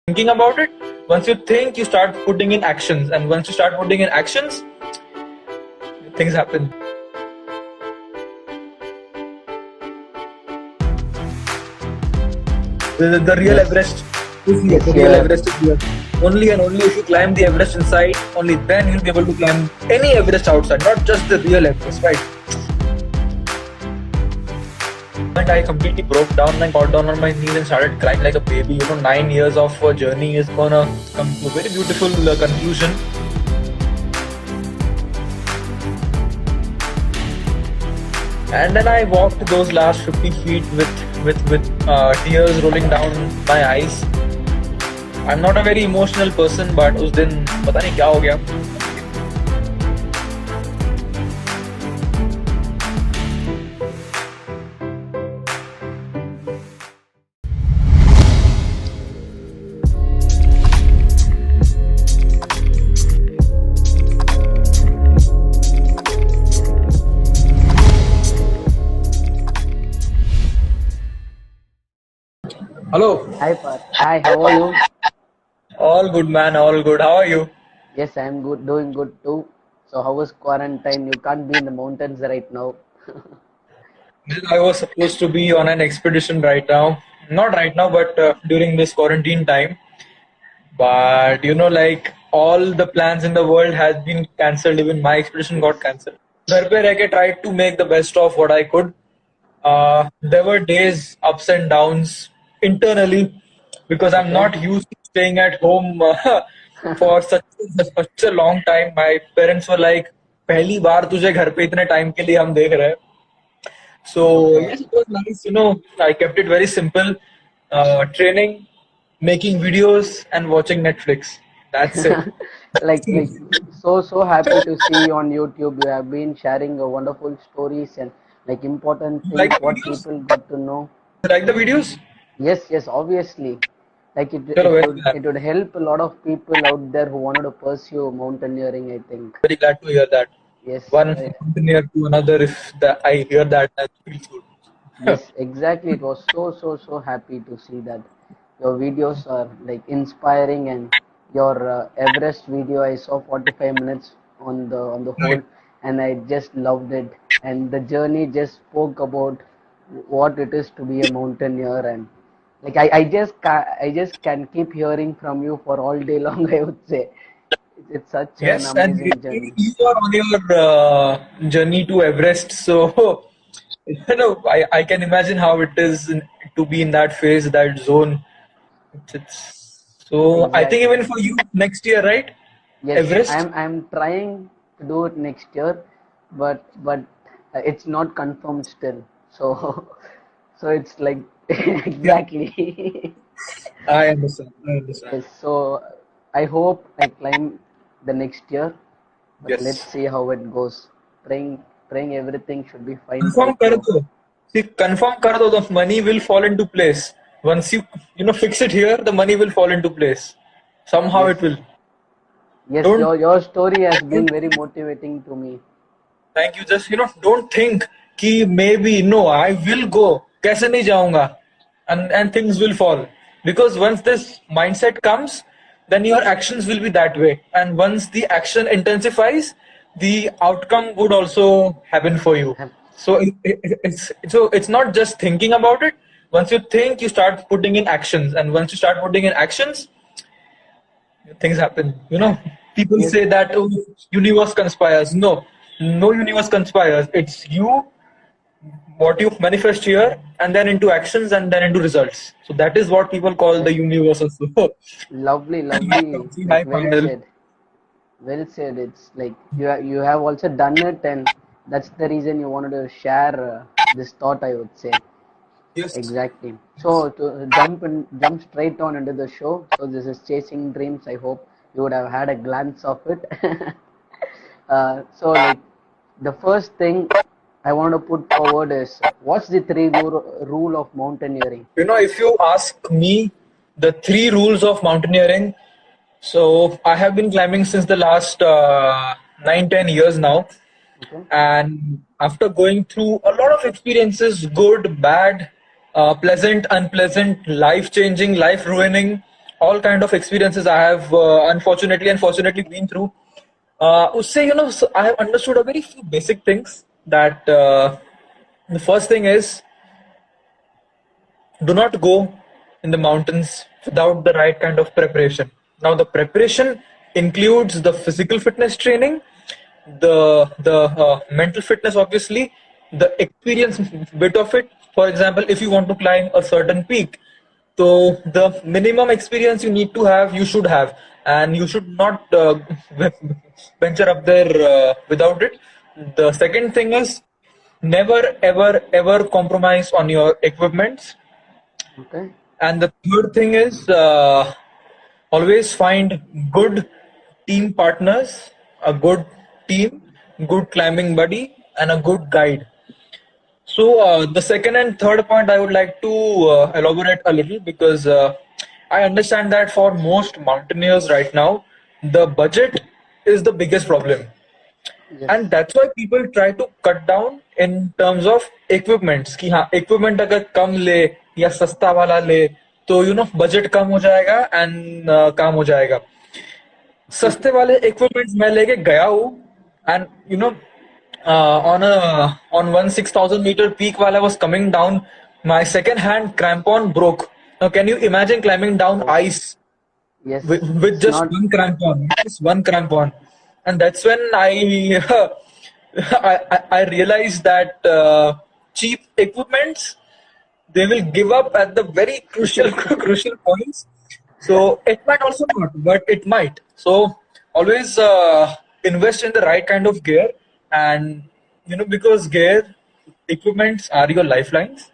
thinking about it. Once you think, you start putting in actions, and once you start putting in actions, things happen. The real Yes, Everest is here. yes, The real yeah, Everest is here. Only and only if you climb the Everest inside, only then you'll be able to climb any Everest outside, not just the real Everest, right? And I completely broke down and got down on my knees and started crying like a baby. 9 years of journey is gonna come to a very beautiful conclusion. And then I walked those last 50 feet with tears rolling down my eyes. I'm not a very emotional person, but उस दिन पता नहीं क्या हो गया. Hello. Hi, Parth. Hi, how are you? All good, man. All good. How are you? Yes, I'm good, doing good too. So, how was quarantine? You can't be in the mountains right now. Well, I was supposed to be on an expedition right now. Not right now, but during this quarantine time. But like all the plans in the world has been cancelled. Even my expedition got cancelled. घर पे रह के tried to make the best of what I could. There were days ups and downs internally because I'm Okay. not used to staying at home for such a long time. My parents were like, पहली बार तुझे घर पे इतने time के लिए हम देख रहे हैं. So Okay. yes, it was nice. I kept it very simple. Training, making videos, and watching Netflix. That's it. like so happy to see on YouTube you have been sharing wonderful stories and like important Like things the what videos? people got to know. Like the videos? Yes, yes, obviously. Like it, Chalo, it very would glad. it would help a lot of people out there who wanted to pursue mountaineering, I think. Very glad to hear that. Yes, One engineer to another. If I hear that, that feels good. yes, exactly. It was so happy to see that your videos are like inspiring, and your Everest video I saw 45 minutes on the Right. whole, and I just loved it. And the journey just spoke about what it is to be a mountaineer, and like I just can keep hearing from you for all day long. I would say it's such an Yes, and amazing journey. you are on your journey to Everest, so I can imagine how it is to be in that phase, that zone. So I think Exactly. even for you next year, right? Yes, Everest. I'm trying to do it next year, but it's not confirmed still. So so it's like Yeah, exactly. I understand. I understand. Yes, so I hope I climb the next year, but let's Yes. see how it goes. Praying everything should be fine Confirm right कर now. दो. See, confirm कर दो. The money will fall into place. Once you fix it here, the money will fall into place. Somehow Yes, it will. yes, Don't your story has been very motivating to me. Thank you. Just don't think कि maybe no, I will go. कैसे नहीं जाऊंगा? And things will fall because once this mindset comes, then your actions will be that way. And once the action intensifies, the outcome would also happen for you. So it's not just thinking about it. Once you think, you start putting in actions, and once you start putting in actions, things happen. People Yes, say that, oh, universe conspires. No, no universe conspires. It's you, what you manifest here, and then into actions, and then into results. So that is what people call the yes, universe also. lovely, lovely. Like Hi, well Payal. said. Well said. It's like you have also done it, and that's the reason you wanted to share this thought. I would say Yes. exactly. So to jump straight on into the show. So this is chasing dreams. I hope you would have had a glance of it. So like the first thing I want to put forward is what's the rule of mountaineering? If you ask me the three rules of mountaineering, so I have been climbing since the last 9, 10 years now. Okay. And after going through a lot of experiences, good, bad, pleasant, unpleasant, life changing, life ruining, all kind of experiences I have unfortunately and fortunately been through. Usse, so I have understood a very few basic things that the first thing is do not go in the mountains without the right kind of preparation. Now, the preparation includes the physical fitness training, the mental fitness, obviously, the experience bit of it. For example, if you want to climb a certain peak, so the minimum experience you need to have, you should have, and you should not venture up there without it. The second thing is never ever ever compromise on your equipment. Okay. And the third thing is always find good team partners, a good team, good climbing buddy, and a good guide. So the second and third point I would like to elaborate a little because I understand that for most mountaineers right now, the budget is the biggest problem, Yes. and that's why people try to cut down in terms of equipments कि हाँ equipment अगर कम ले या सस्ता वाला ले तो budget कम हो जाएगा and काम हो जाएगा. सस्ते वाले equipments मैं लेके गया हूँ and on one 6,000 meter peak while I was coming down, my second hand crampon broke. Now can you imagine climbing down Oh, ice yes. with It's just not. one crampon, just one crampon, and that's when I I realized that cheap equipments they will give up at the very crucial crucial points. So it might also not, but it might. So always invest in the right kind of gear, and because gear equipments are your lifelines.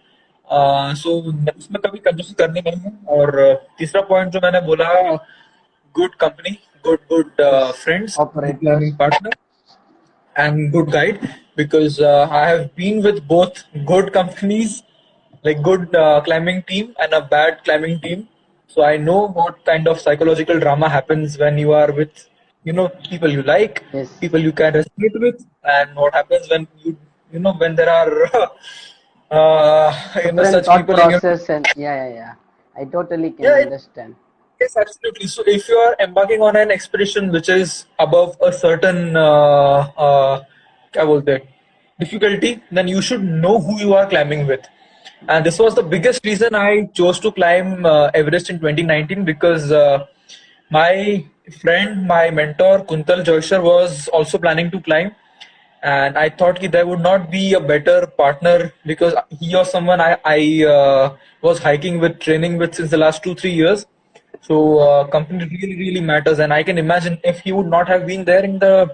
So उसमें कभी कंजूसी करनी नहीं है और तीसरा point जो मैंने बोला good company, good Yes. friends, good Operators. planning partner, and good guide because I have been with both good companies, like good climbing team and a bad climbing team. So I know what kind of psychological drama happens when you are with, people you like, Yes. people you can resonate with, and what happens when when there are, Different such thought people in your. process and yeah, yeah, yeah. I totally can Yeah, understand. yes, absolutely. So if you are embarking on an expedition which is above a certain क्या बोलते हैं, difficulty, then you should know who you are climbing with. And this was the biggest reason I chose to climb Everest in 2019 because my friend, my mentor Kuntal Joyshar was also planning to climb, and I thought that there would not be a better partner because he was someone I was hiking with, training with since the last 2 3 years. So company really matters, and I can imagine if he would not have been there in the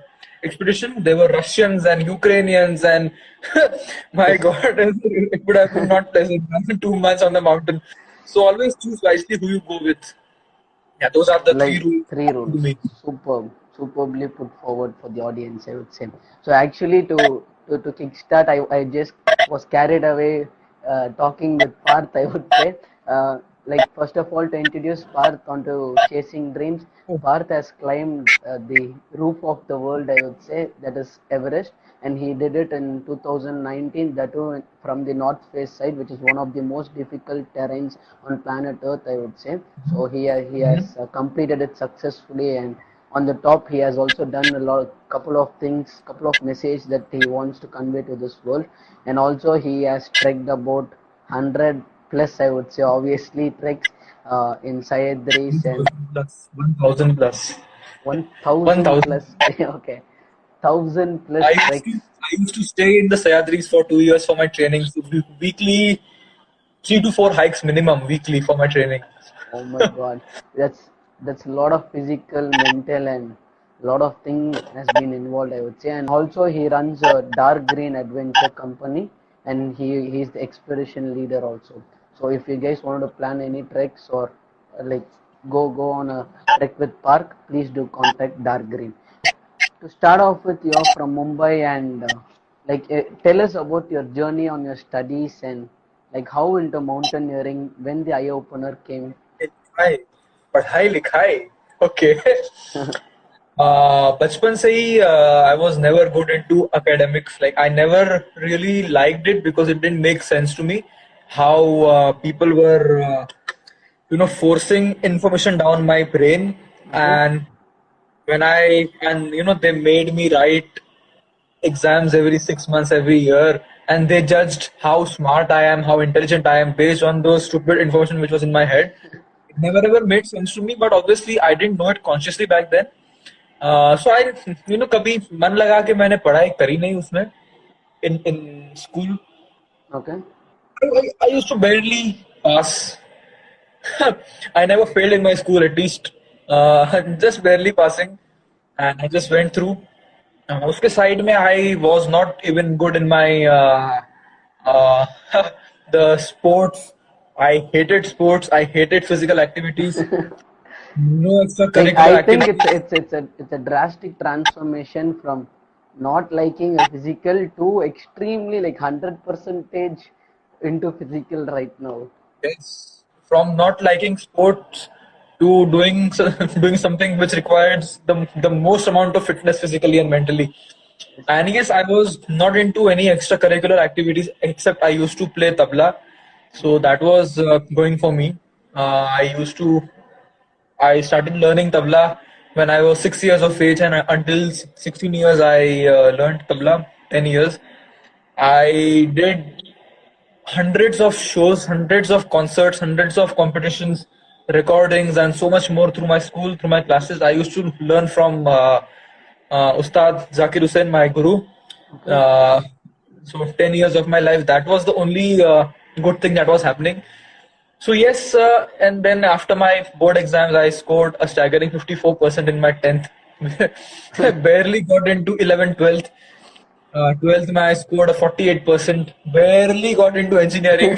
expedition, there were Russians and Ukrainians, and my Yes. God, it would have been not pleasant. 2 months on the mountain. So always choose wisely who you go with. Yeah, those are the three Like rules three to rules. me. Superbly put forward for the audience, I would say. So actually, to kickstart, I just was carried away talking with Parth, I would say. Like first of all, to introduce Parth onto chasing dreams. Parth has climbed the roof of the world, I would say, that is Everest, and he did it in 2019. That too from the north face side, which is one of the most difficult terrains on planet Earth, I would say. So he Mhm. has completed it successfully, and on the top he has also done couple of things, couple of messages that he wants to convey to this world, and also he has trekked about 100 plus, I would say, obviously treks in Sayadris and 1,000 plus. 1,000 plus. 1000 1,000. plus. Okay, 1000 plus I used to treks. I used to stay in the Sayadris for 2 years for my training. So weekly, 3 to 4 hikes minimum weekly for my training. Oh my God, that's a lot of physical, mental, and a lot of thing has been involved, I would say. And also he runs a Dark Green Adventure company, and he's the expedition leader also. So if you guys want to plan any treks or like go on a trek with Park, please do contact Dark Green. To start off with, you're from Mumbai, and tell us about your journey on your studies and like how into mountaineering when the eye opener came. Hi, पढ़ाई लिखाई. Okay. बचपन से ही I was never good into academics. Like I never really liked it because it didn't make sense to me how people were forcing information down my brain. Okay. And they made me write exams every 6 months, every year, and they judged how smart I am, how intelligent I am based on those stupid information which was in my head. It never ever made sense to me, but obviously I didn't know it consciously back then. So I, कभी मन लगा के मैंने पढ़ाई करी नहीं उसमें in school. Okay. I used to barely pass. I never failed in my school, at least. Just barely passing, and I just went through. उसके साइड में I was not even good in my uh, the sports. I hated sports. I hated physical activities. No Like extracurricular I think it's activities. it's it's a it's a drastic transformation from not liking a physical to extremely like 100 percentage into physical right now. Yes, from not liking sports to doing doing something which requires the most amount of fitness physically and mentally. Yes. And yes, I was not into any extracurricular activities except I used to play tabla, so Okay. that was going for me. I started learning tabla when I was 6 years of age, and until 16 years I learned tabla. 10 years. I did hundreds of shows, hundreds of concerts, hundreds of competitions, recordings, and so much more through my school, through my classes. I used to learn from Ustad Zakir Hussain, my guru. Okay. Uh, so 10 years of my life, that was the only good thing that was happening. So yes, and then after my board exams, I scored a staggering 54% in my 10th. Barely got into 11th, 12th. 12th, I scored a 48%. Barely got into engineering.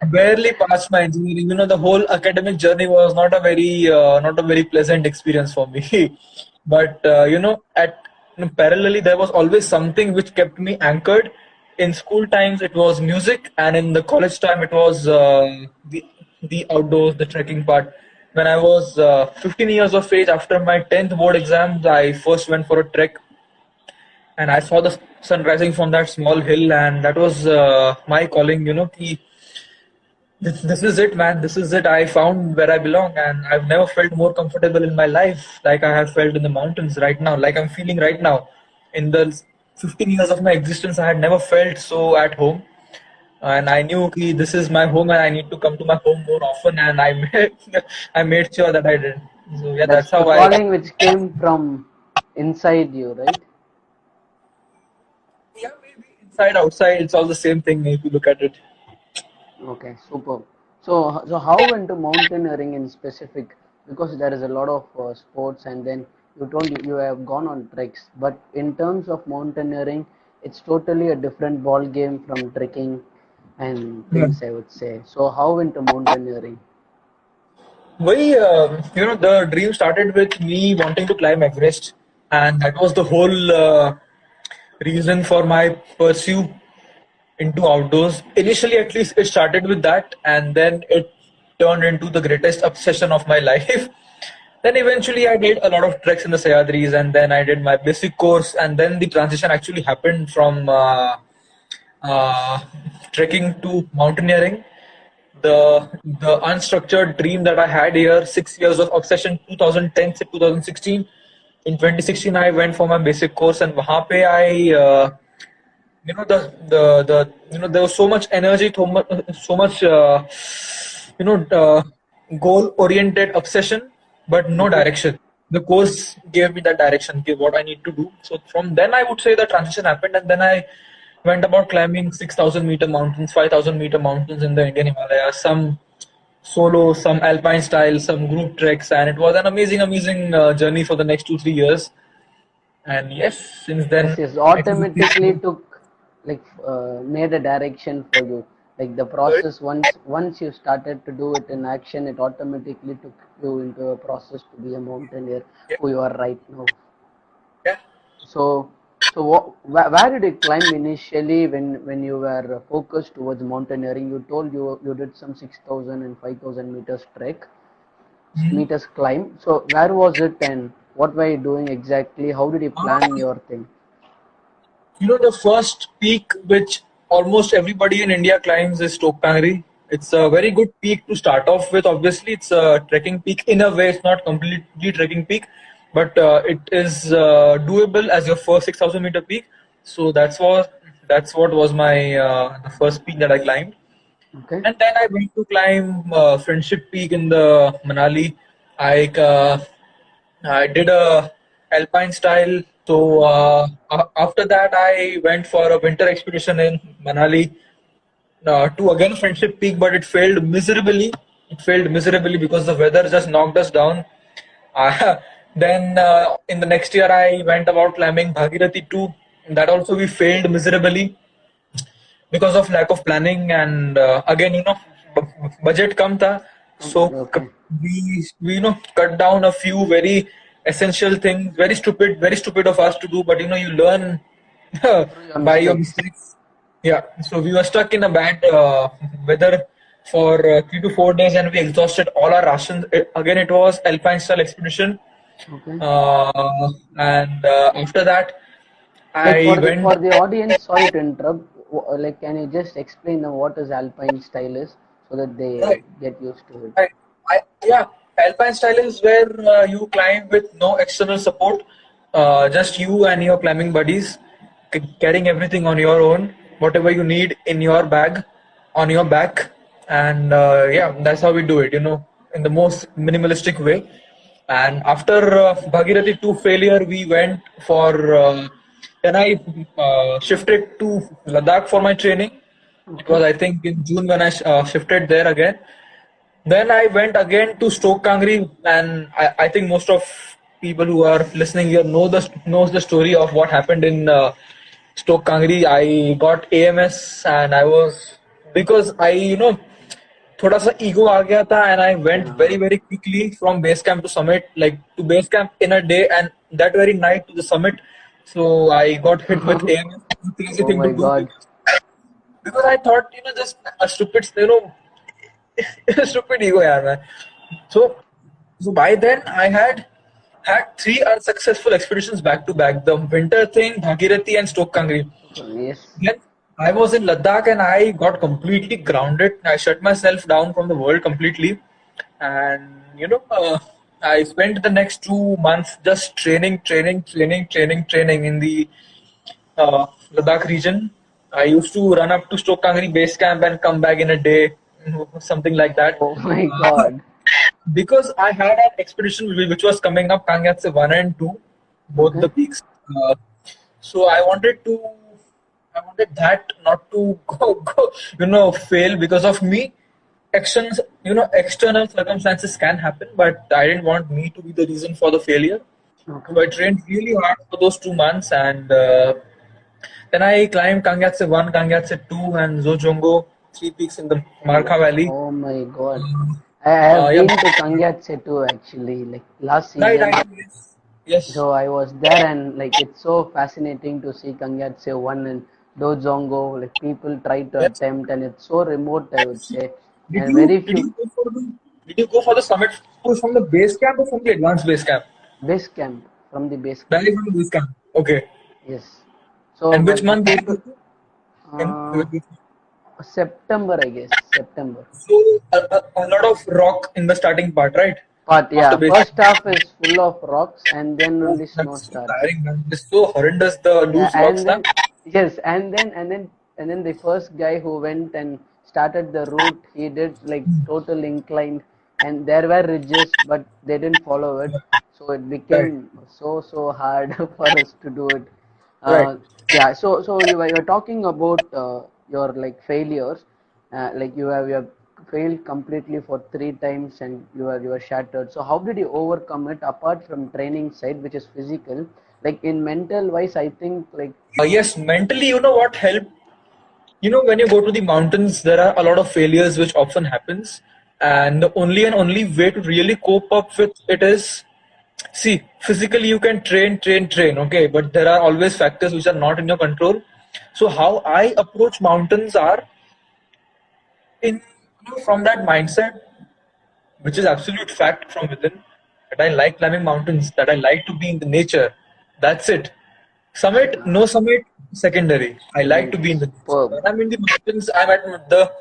Barely passed my engineering. The whole academic journey was not a very pleasant experience for me. But parallelly, there was always something which kept me anchored. In school times, it was music, and in the college time, it was the outdoors, the trekking part. When I was 15 years of age, after my 10th board exams, I first went for a trek, and I saw the sun rising from that small hill, and that was my calling. This is it, man. This is it. I found where I belong, and I've never felt more comfortable in my life, like I have felt in the mountains right now, like I'm feeling right now. In the 15 years of my existence, I had never felt so at home, and I knew this is my home, and I need to come to my home more often, and I made I made sure that I did. So yeah, That's that's the how I. calling which came from inside you, right? Yeah, maybe inside outside, it's all the same thing if you look at it. Okay, super. So how into mountaineering in specific? Because there is a lot of sports, and then you told you have gone on treks. But in terms of mountaineering, it's totally a different ball game from trekking and Yeah. things, I would say. So how into mountaineering? Why, the dream started with me wanting to climb Everest, and that was the whole reason for my pursue into outdoors. Initially, at least, it started with that, and then it turned into the greatest obsession of my life. Then eventually, I did a lot of treks in the Sayadris, and then I did my basic course, and then the transition actually happened from uh, trekking to mountaineering. The unstructured dream that I had here, 6 years of obsession, 2010 to 2016. In 2016, I went for my basic course, and वहाँ पे I there was so much energy, so much you know uh, goal oriented obsession, but no Okay. direction. The course gave me that direction, gave what I need to do. So from then I would say the transition happened, and then I went about climbing 6,000-meter mountains, 5,000-meter mountains in the Indian Himalayas, some solo, some alpine style, some group treks, and it was an amazing journey for the next 2 3 years. And yes, since Yes, then yes, it is automatically took like made a direction for you. Like the good. process once you started to do it in action, it automatically took you into a process to be a mountaineer Yeah, who you are right now. yeah. So, where did you climb initially when you were focused towards mountaineering? You told you did some 6,000 and 5,000 meters trek, Mhm. meters climb. So where was it and what were you doing exactly? How did you plan your thing? The first peak which almost everybody in India climbs is Tokpangri. It's a very good peak to start off with. Obviously, it's a trekking peak in a way. It's not completely trekking peak, but it is doable as your first 6,000 meter peak. So that's what was my the first peak that I climbed. Okay. And then I went to climb Friendship Peak in the Manali. I I did a alpine style. So after that, I went for a winter expedition in Manali to again Friendship Peak, but it failed miserably. It failed miserably because the weather just knocked us down. Uh, then in the next year, I went about climbing Bhagirathi 2. That also we failed miserably because of lack of planning and again budget kam tha. So Okay. we cut down a few very essential things, very stupid of us to do, but you learn Through your by your mistakes. mistakes. Yeah, so we were stuck in a bad weather for 3 to 4 days and we exhausted all our rations. Again, it was alpine style expedition. Okay. And after that Like I went. for the audience, sorry to interrupt. Like, can you just explain them what is alpine style is so that they Right. get used to it? Yeah, alpine style is where you climb with no external support, just you and your climbing buddies, carrying everything on your own, whatever you need in your bag, on your back, and yeah, that's how we do it. In the most minimalistic way. And after Bhagirathi 2 failure, we went for. Then I shifted to Ladakh for my training. It Okay. was, I think, in June when I shifted there again. Then I went again to Stoke Kangri, and I think most of people who are listening here knows the story of what happened in Stoke Kangri. I got AMS, and I was because I थोड़ा सा ego आ गया था, and I went Yeah. very very quickly from base camp to summit, like to base camp in a day, and that very night to the summit. So I got hit with AMS. It was a crazy Oh thing to my do God. because I thought just a stupid stupid ego, yaar, man. So, so by then I had three unsuccessful expeditions back to back: the winter thing, Bhagirathi, and Stoke Kangri. Yes. Then I was in Ladakh and I got completely grounded. I shut myself down from the world completely, and I spent the next 2 months just training in the Ladakh region. I used to run up to Stoke Kangri base camp and come back in a day, something like that. Oh my Uh, God. because I had an expedition which was coming up, Kangyatse 1 and 2, both the Okay. peaks. So I wanted that not to fail because of me. Actions, external circumstances can happen, but I didn't want me to be the reason for the failure. Okay. So I trained really hard for those 2 months, and then I climbed Kangyatse 1, Kangyatse 2, and Zojongo, three peaks in the Markha Valley. Oh my God. I have Yeah, been to Kangyatse too actually, like last right, season. yes. Yes. So I was there and like it's so fascinating to see Kangyatse one and Dozongo. Like people try to Yes. attempt and it's so remote, I would say, Did and you very did few you go for the did you go for the summit from the base camp or from the advanced base camp? base camp from the base camp. Directly from the base camp. Okay. Yes. So And which but month did you people go to? uh, September, I guess September. So a lot of rock in the starting part, right? But After yeah, base first camp. half is full of rocks and then Oh, only snow that's so starts. tiring, man. It's so horrendous the Yeah, loose rocks, and na? then yes, and then the first guy who went and started the route, he did like total incline, and there were ridges, but they didn't follow it, so it Right. became so hard for us to do it. Right. Yeah, so you were talking about your like failures, like you have failed completely for 3 times and you were shattered. So how did you overcome it apart from training side, which is physical? Like in mental wise, I think like Yes, mentally, you know what helped? When you go to the mountains, there are a lot of failures which often happens, and the only way to really cope up with it is, see, physically you can train, okay, but there are always factors which are not in your control. So how I approach mountains are from that mindset, which is absolute fact from within, that I like climbing mountains, that I like to be in the nature. That's it. Summit, uh, no summit, secondary. I like to secondary be in the nature. superb. When I'm in the mountains, I'm at the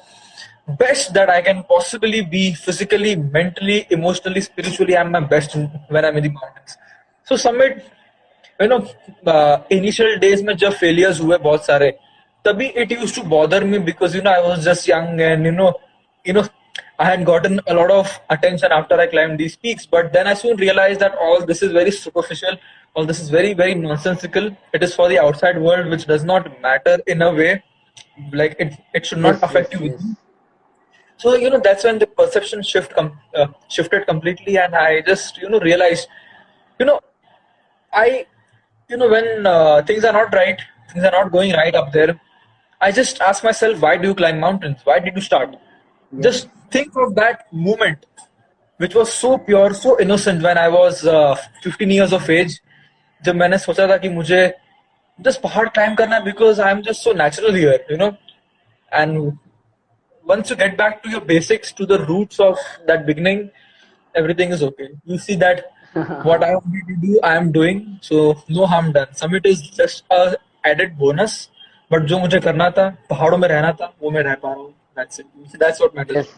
best that I can possibly be physically, mentally, emotionally, spiritually. I'm my best when I'm in the mountains. So Summit, you know, initial days में जब failures हुए बहुत सारे, तभी it used to bother me because I was just young and you know I had gotten a lot of attention after I climbed these peaks. But then I soon realized that all this is very superficial, all this is very very nonsensical. It is for the outside world, which does not matter in a way. Like it should not Yes, affect yes, you yes. within. So that's when the perception shifted completely, and I just realized, you know I when things are not right, things are not going right up there. I just ask myself, why do you climb mountains? Why did you start? Yes. Just think of that moment, which was so pure, so innocent when I was 15 years of age. जब मैंने सोचा था कि मुझे just पहाड़ climb करना है because I'm just so natural here. And once you get back to your basics, to the roots of that beginning, everything is okay. You see that what I wanted to do, I am doing. So no harm done. Summit is just a added bonus. But जो मुझे करना था, पहाड़ों में रहना था, वो मैं रह पा रहा हूँ. That's it. That's what matters Yes.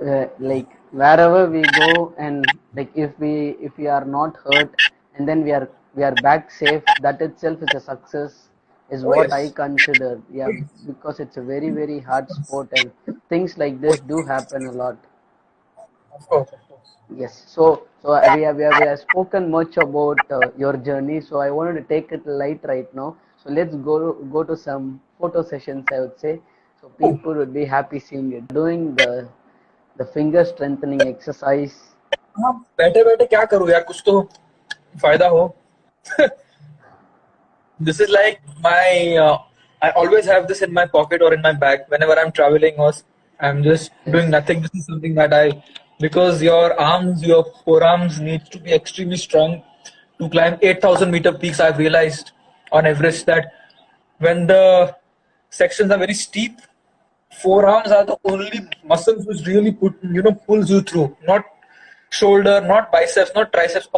to me. Like wherever we go, and like if we are not hurt, and then we are back safe, that itself is a success, is Oh what I yes. consider. Yeah, Oh, yes. because it's a very very hard Of sport, and things like this course. do happen a lot. Of course. Of course. Yes. So we have spoken much about your journey. So I wanted to take it light right now. So let's go to some photo sessions, I would say. So Oh, people would be happy seeing it. Doing the finger strengthening exercise. हाँ बैठे बैठे क्या करूँ यार कुछ तो फायदा हो. This is like my. I always have this in my pocket or in my bag whenever I'm traveling or I'm just doing Yes. nothing. This is something that because your arms, your forearms need to be extremely strong to climb 8,000-meter peaks. I've realized on Everest that when the sections are very steep, forearms are the only muscles which really pulls you through. Not shoulder, not biceps, not triceps.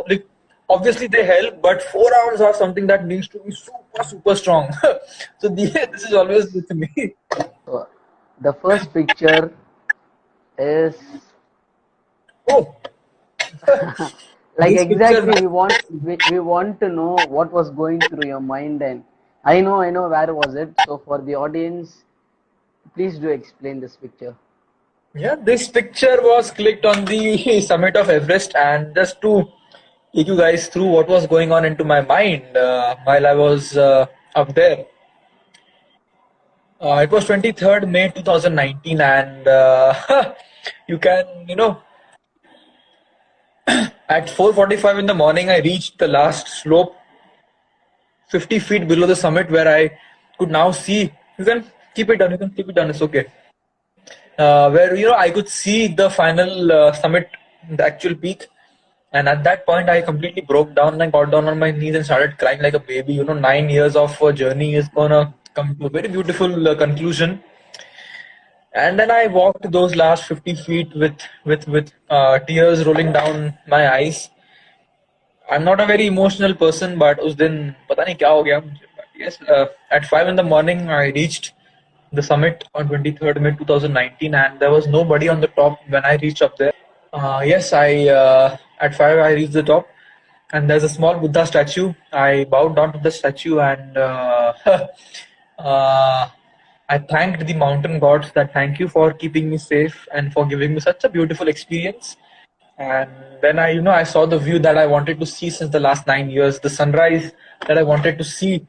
Like, obviously they help, but forearms are something that needs to be super super strong. So this is always with me. So the first picture is Oh, like this picture. exactly we want to know what was going through your mind, and I know where was it. So for the audience, please do explain this picture. Yeah, this picture was clicked on the summit of Everest, and just to take you guys through what was going on into my mind while I was up there. It was 23rd May 2019, and you can, at 4:45 in the morning, I reached the last slope, 50 feet below the summit, where I could now see. You can keep it down. You can keep it down. It's okay. Where I could see the final summit, the actual peak. And at that point, I completely broke down and I got down on my knees and started crying like a baby. 9 years of journey is gonna come to a very beautiful conclusion. And then I walked those last 50 feet with tears rolling down my eyes. I'm not a very emotional person, but उस दिन पता नहीं क्या हो गया मुझे. But yes, at 5 in the morning, I reached the summit on 23rd May 2019, and there was nobody on the top when I reached up there. Yes, I at 5 I reached the top, and there's a small Buddha statue. I bowed down to the statue, and uh, I thanked the mountain gods that thank you for keeping me safe and for giving me such a beautiful experience. And then I saw the view that I wanted to see since the last 9 years, the sunrise that I wanted to see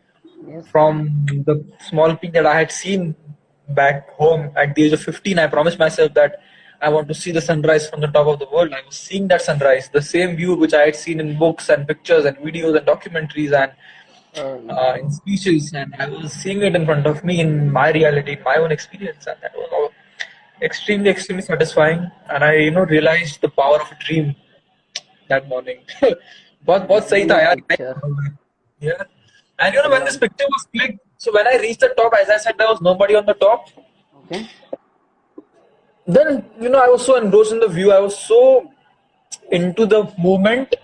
Yes. from the small peak that I had seen back home at the age of 15. I promised myself that I want to see the sunrise from the top of the world. I was seeing that sunrise, the same view which I had seen in books and pictures and videos and documentaries and in speeches, and I was seeing it in front of me in my reality, in my own experience, and that was all extremely, extremely satisfying. And I, realized the power of a dream that morning. बहुत बहुत सही था Dream यार. picture. Yeah. And I when this love. picture was clicked, so when I reached the top, as I said, there was nobody on the top. Okay. Then I was so engrossed in the view. I was so into the movement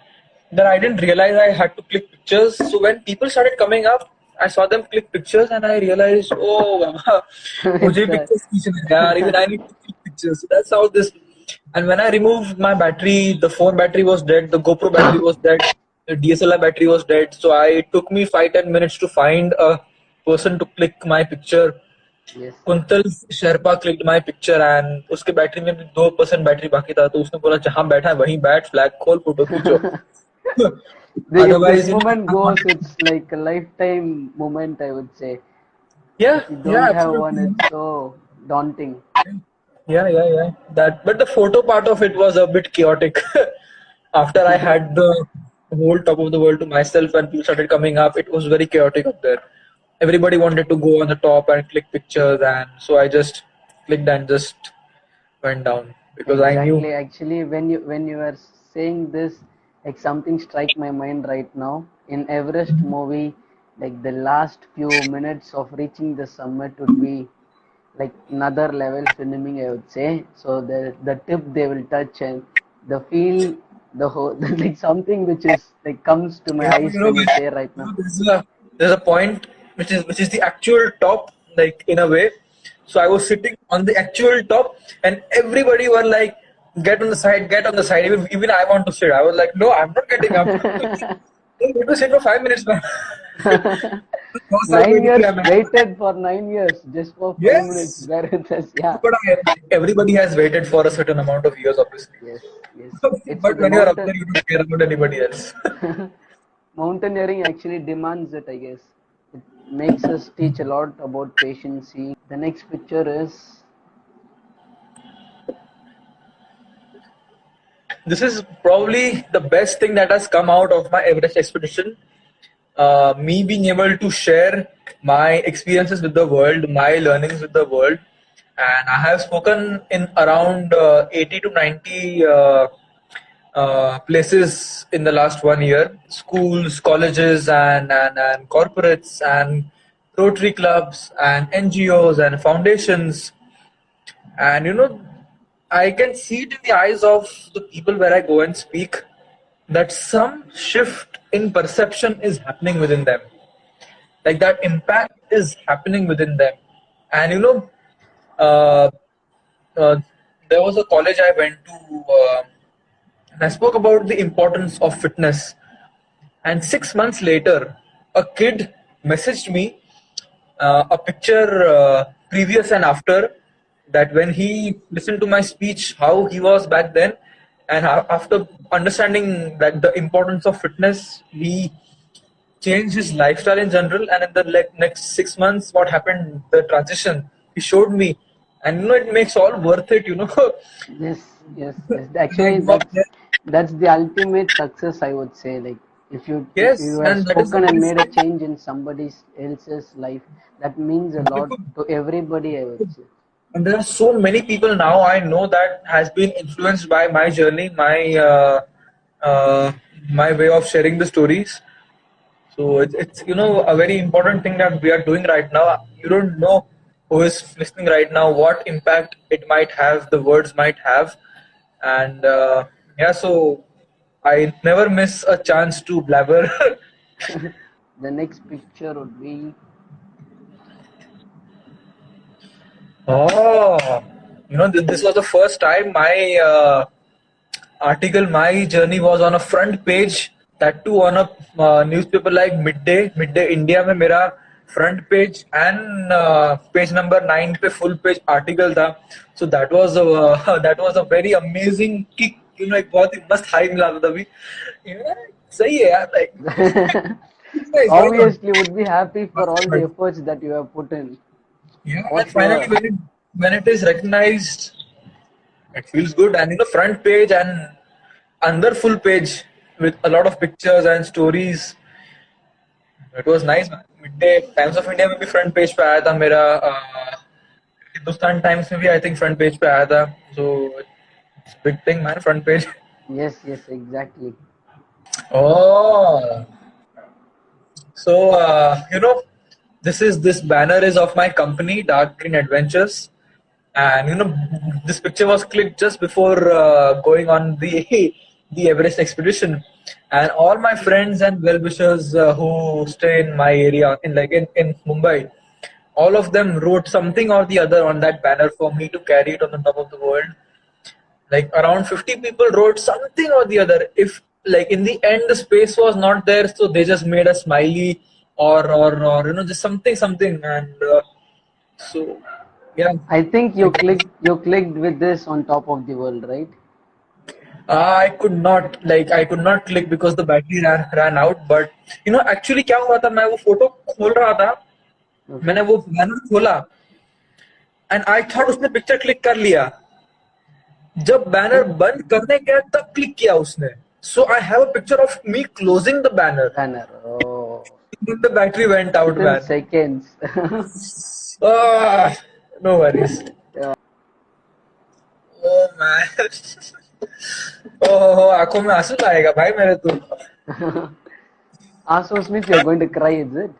that I didn't realize I had to click pictures. So when people started coming up, I saw them click pictures and I realized, oh, मुझे It's a pictures खींचने हैं यार. Even I need to click pictures. So that's how this. And when I removed my battery, the phone battery was dead, the GoPro battery was dead, the DSLR battery was dead. So it took me 5-10 minutes to find a person to click my picture. yes. Quintal Sherpa clicked my picture and उसके battery में भी 2% battery बाकी था तो उसने बोला जहां बैठा है वहीं बैठ फ्लैग खोल फोटो खींचो. If this Otherwise, moment I goes, wanted to. it's like a lifetime moment, I would say. Yeah, If you yeah, don't have one, absolutely. it's so daunting. Yeah. That, but the photo part of it was a bit chaotic. After I had the whole top of the world to myself and people started coming up, it was very chaotic up there. Everybody wanted to go on the top and click pictures, and so I just clicked and just went down because I knew. Exactly. Actually, when you are saying this, like something strike my mind right now. In Everest movie, like the last few minutes of reaching the summit would be like another level filming, I would say. So the tip they will touch and the feel, the whole like something which is like comes to my eyes when you say right now. There's a point which is the actual top, like in a way. So I was sitting on the actual top, and everybody were like, "Get on the side, get on the side." Even I want to sit. I was like, "No, I'm not getting up." You need to sit for 5 minutes, man. बहुत साल Nine waiting years किया मैंने. waited for 9 years just for 5 minutes. Yes, Bear with us, yeah. but everybody has waited for a certain amount of years, obviously. Yes, yes. It's But the when you're up mountain. there, you don't care about anybody else. Mountaineering actually demands it, I guess. It makes us teach a lot about patience. The next picture is This is probably the best thing that has come out of my Everest expedition. Me being able to share my experiences with the world, my learnings with the world, and I have spoken in around 80 to 90 places in the last 1 year. Schools, colleges, and corporates, and Rotary clubs, and NGOs, and foundations. And I can see it in the eyes of the people where I go and speak that some shift in perception is happening within them. Like that impact is happening within them. And uh, uh, there was a college I went to, and I spoke about the importance of fitness. And 6 months later, a kid messaged me a picture previous and after, that when he listened to my speech, how he was back then, and after understanding that the importance of fitness, he changed his lifestyle in general. And in the next 6 months, what happened, the transition, he showed me, and it makes all worth it. yes, yes. When I Actually, go up there. that's the ultimate success, I would say. Like if you Yes, have and that is the spoken and best made a thing. change in somebody else's life, that means a lot to everybody, I would say. And there are so many people now I know that has been influenced by my journey, uh, my way of sharing the stories. So it's a very important thing that we are doing right now. You don't know who is listening right now, what impact it might have, the words might have, and yeah. So I never miss a chance to blabber. The next picture would be Oh, this was the first time my journey was on a front page, that too on a newspaper like Midday India में मेरा front page and page number 9 पे full page article था. So that was a that was a very amazing kick. एक बहुत ही मस्त high मिला था तभी. सही है यार, like it's nice, why not? obviously would be happy for all the efforts that you have put in. Yeah, and What's finally the when it is recognized, it feels good. And front page and another full page with a lot of pictures and stories. It was nice, man. Midday Times of India में भी front page पे आया था मेरा. Hindustan times में भी I think front page पे आया था. So it's big thing, man. Front page. yes, exactly. Oh, so this banner is of my company, Dark Green Adventures, and this picture was clicked just before going on the the Everest expedition, and all my friends and well-wishers who stay in my area, in Mumbai, all of them wrote something or the other on that banner for me to carry it on the top of the world. Like around 50 people wrote something or the other. If like in the end the space was not there, so they just made a smiley or just something, and so yeah. I think you clicked with this on top of the world, right? I could not click because the battery ran out. But actually क्या हुआ था, मैं वो photo खोल रहा था, Okay. मैंने वो बैनर खोला एंड आई थॉट उसने पिक्चर क्लिक कर लिया. जब बैनर बंद करने गया तब क्लिक किया उसने. So I have a picture of me closing the banner. Banner. Oh, The battery went out, within man. seconds. Ah, no worries. Yeah. Oh man. Oh, आंखों में आंसू आएगा भाई मेरे तो. Asos means you're going to cry, is it?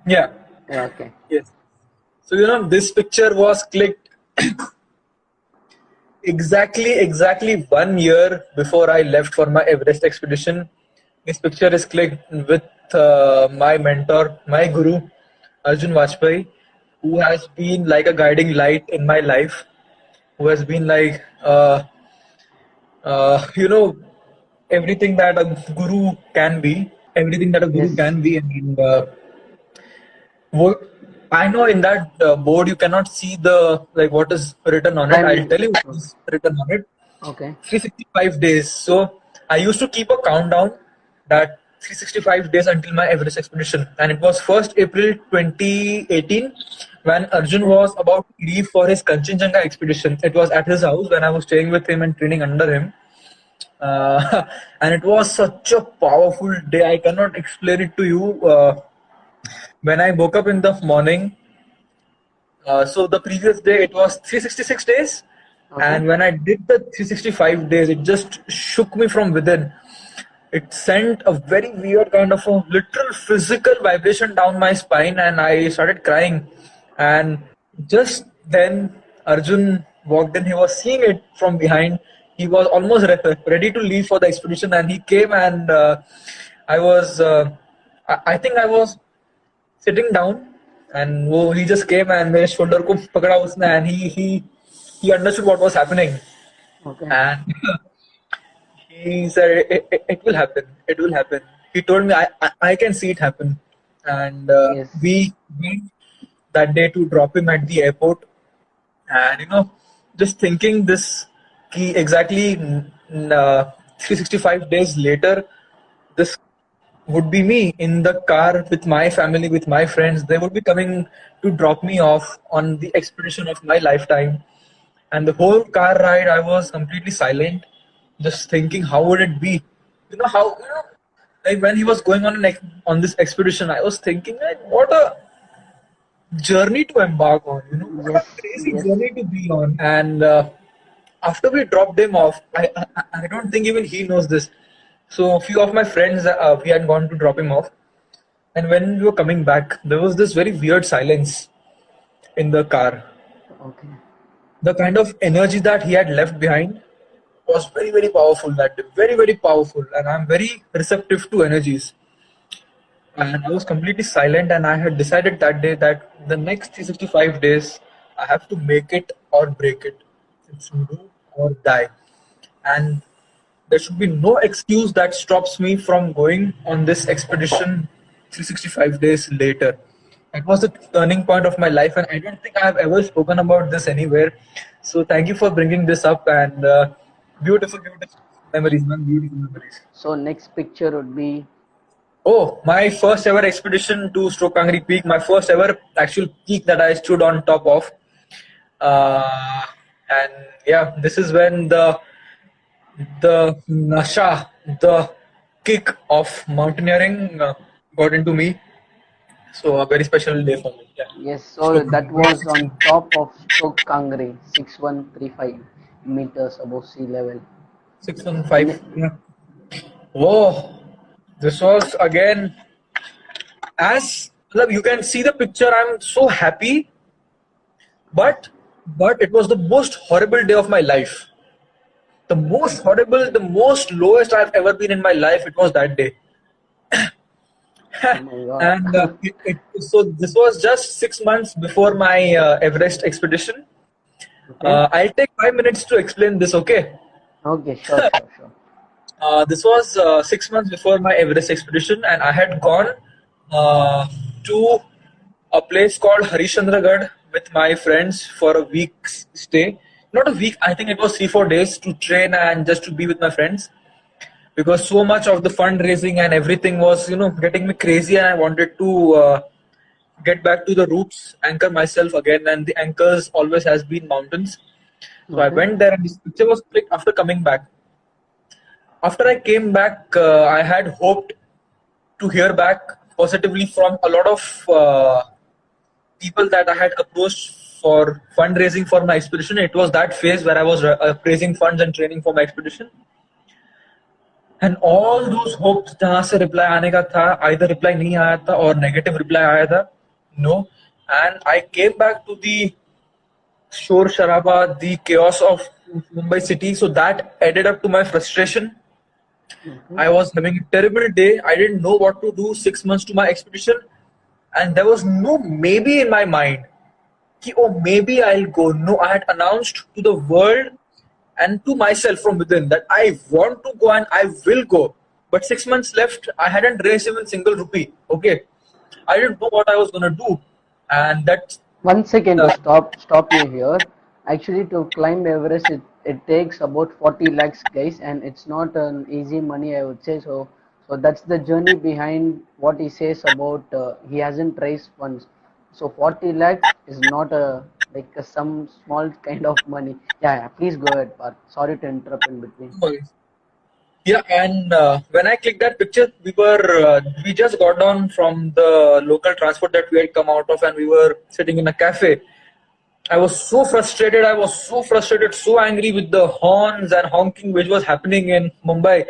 Yeah. Yeah, okay. Yes. So this picture was clicked exactly 1 year before I left for my Everest expedition. This picture is clicked with my mentor, my guru, Arjun Vajpayee, who has been like a guiding light in my life, who has been like, everything that a guru can be, everything that a guru Yes. can be. And I know in that board you cannot see the like what is written on it. I'll tell you what is written on it. Okay. 365 days. So I used to keep a countdown that 365 days until my Everest expedition, and it was 1st April 2018 when Arjun was about to leave for his Kanchenjunga expedition. It was at his house when I was staying with him and training under him. And it was such a powerful day. I cannot explain it to you. When I woke up in the morning, so the previous day it was 366 days, Okay. and when I did the 365 days, it just shook me from within. It sent a very weird kind of a literal physical vibration down my spine, and I started crying. And just then, Arjun walked in. He was seeing it from behind. He was almost ready to leave for the expedition, and he came, and I was, I think I was sitting down, and he just came and मेरे shoulder को पकड़ा उसने, and he understood what was happening, Okay. and he said it will happen, it will happen. He told me I can see it happen, and Yes. we went that day to drop him at the airport, and just thinking this key exactly 365 days later, this would be me in the car with my family, with my friends. They would be coming to drop me off on the expedition of my lifetime. And the whole car ride, I was completely silent, just thinking, how would it be? Like when he was going on this expedition, I was thinking, like, what a journey to embark on. What a Yes. crazy Yes. journey to be on. And after we dropped him off, I don't think even he knows this. So a few of my friends, we had gone to drop him off, and when we were coming back, there was this very weird silence in the car. Okay. The kind of energy that he had left behind was very powerful that day, very powerful, and I'm very receptive to energies. And I was completely silent, and I had decided that day that the next 365 days I have to make it or break it. It's do or die. And there should be no excuse that stops me from going on this expedition 365 days later. That was the turning point of my life, and I don't think I have ever spoken about this anywhere. So thank you for bringing this up, and beautiful memories, man, beautiful memories. So next picture would be Oh, my first ever expedition to Stokangri Peak, my first ever actual peak that I stood on top of. Uh, and yeah, this is when the nasha, the kick of mountaineering got into me. So a very special day for me. Yeah. yes. So that was on top of Stokangri, 6135 meters above sea level. 615. Yeah. Whoa, this was again as मतलब, you can see the picture. I'm so happy, but it was the most horrible day of my life. The most horrible, the most lowest I've ever been in my life, it was that day. Oh my God. And so this was just 6 months before my Everest expedition. Okay. I'll take 5 minutes to explain this, okay? Okay. Sure. Sure. Sure. This was 6 months before my Everest expedition, and I had gone uh, to a place called Harishandragarh with my friends for a week's stay. Not a week, I think it was 3 4 days to train and just to be with my friends, because so much of the fundraising and everything was, getting me crazy, and I wanted to get back to the roots, anchor myself again, and the anchors always has been mountains. So I Okay. went there, and this picture was clicked after coming back. After I came back, I had hoped to hear back positively from a lot of people that I had approached for fundraising for my expedition. It was that phase where I was raising funds and training for my expedition. And all those hopes जहाँ से reply आने का था, either reply नहीं आया था or negative reply आया था. No. And I came back to the shore sharaba, the chaos of Mumbai city. So that added up to my frustration. Okay. I was having a terrible day. I didn't know what to do. 6 months to my expedition, and there was no maybe in my mind. Ki, oh, maybe I'll go. No, I had announced to the world and to myself from within that I want to go and I will go. But 6 months left. I hadn't raised even single rupee. Okay, I didn't know what I was gonna do, and that's 1 second to uh, stop you here. Actually, to climb Everest, it takes about 40 lakhs, guys, and it's not an easy money, I would say. So that's the journey behind what he says about he hasn't raised funds. So 40 lakhs is not some small kind of money. Yeah, yeah. Please go ahead, Parth. Sorry to interrupt in between. yeah. And when I clicked that picture, we just got down from the local transport that we had come out of, and we were sitting in a cafe. I was so frustrated. I was so frustrated, so angry with the horns and honking which was happening in Mumbai.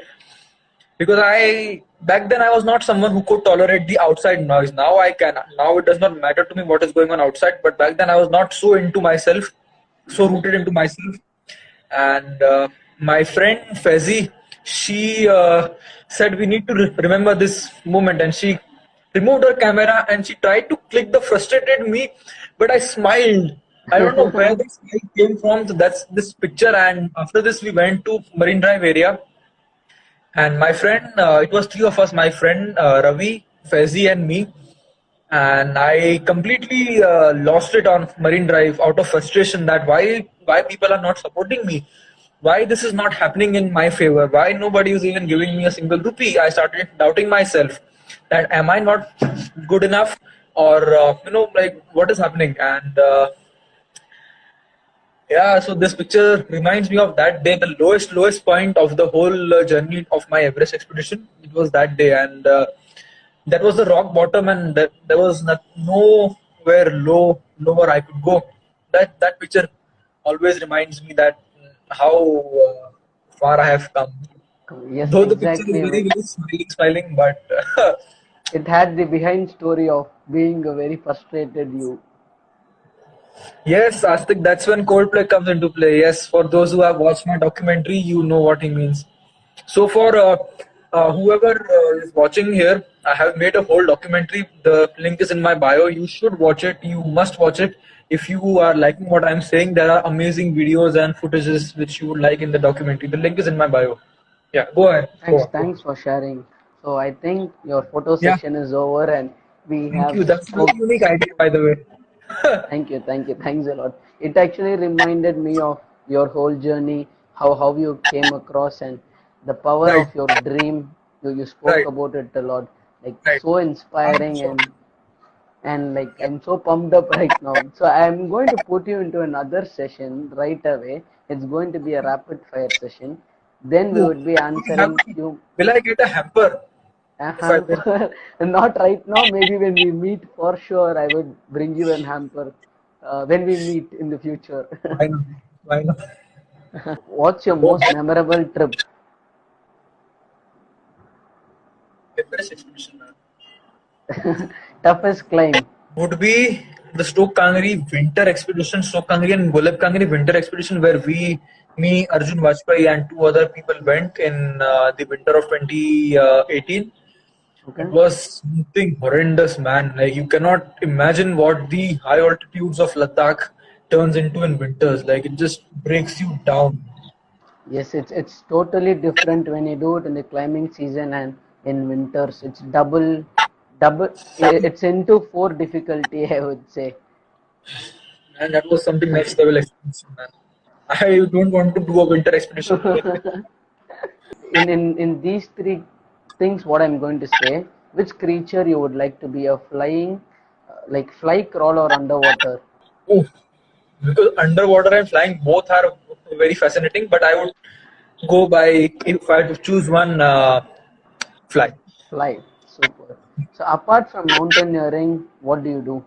Because I back then I was not someone who could tolerate the outside noise. Now I can. Now it does not matter to me what is going on outside. But back then I was not so into myself, so rooted into myself. And my friend Fezzi, she said we need to remember this moment, and she removed her camera and she tried to click the frustrated me, but I smiled. I don't know where this smile came from. So that's this picture. And after this, we went to Marine Drive area, and my friend, it was three of us, my friend Ravi, Fezzi, and me. And I completely lost it on Marine Drive out of frustration that why people are not supporting me, why this is not happening in my favor, why nobody is even giving me a single rupee. I started doubting myself that am I not good enough, or like what is happening. And yeah, so this picture reminds me of that day, the lowest point of the whole journey of my Everest expedition. It was that day, and that was the rock bottom, and there was nowhere lower I could go. That picture always reminds me that how far I have come. Yes, Though the picture is exactly. very smiling, but It had the behind story of being a very frustrated you. yes, Astik, that's when Coldplay comes into play. Yes, for those who have watched my documentary, you know what he means. So for whoever is watching here, I have made a whole documentary. The link is in my bio. You should watch it. You must watch it. If you are liking what I'm saying, there are amazing videos and footages which you would like in the documentary. The link is in my bio. Yeah, go ahead. Go Thanks, on. Go on. thanks for sharing. So I think your photo Yeah, session is over and we thank have you. That's a very spoke. unique idea, by the way. Thank you, thanks a lot. It actually reminded me of your whole journey, how you came across and the power Right, of your dream. You spoke right, about it a lot, like right. so Thank you inspiring so much. and like Yeah, I'm so pumped up right now. So I'm going to put you into another session right away. It's going to be a rapid fire session. Then we cool. would be answering few. Will I get a hamper A if I win? hamper, not right now. Maybe when we meet, for sure, I would bring you an hamper when we meet in the future. Why not? Why not? What's your What most memorable trip? Everest expedition, man. Toughest climb? Would be the Stoke Kangri winter expedition, Stoke Kangri and Gulab Kangri winter expedition, where me, Arjun Vajpayee, and two other people went in the winter of 2018. It Okay. was something horrendous, man. Like you cannot imagine what the high altitudes of Ladakh turns into in winters. Like it just breaks you down. Yes, it's totally different when you do it in the climbing season and in winters. It's double. It's into four difficulty, I would say. And that was something next level expedition, man. I don't want to do a winter expedition again. In these three things, what I'm going to say, which creature you would like to be, a flying, like fly, crawl, or underwater? Oh, because underwater and flying both are very fascinating, but I would go by if I had to choose one, fly. Fly. Super. So apart from mountaineering, what do you do?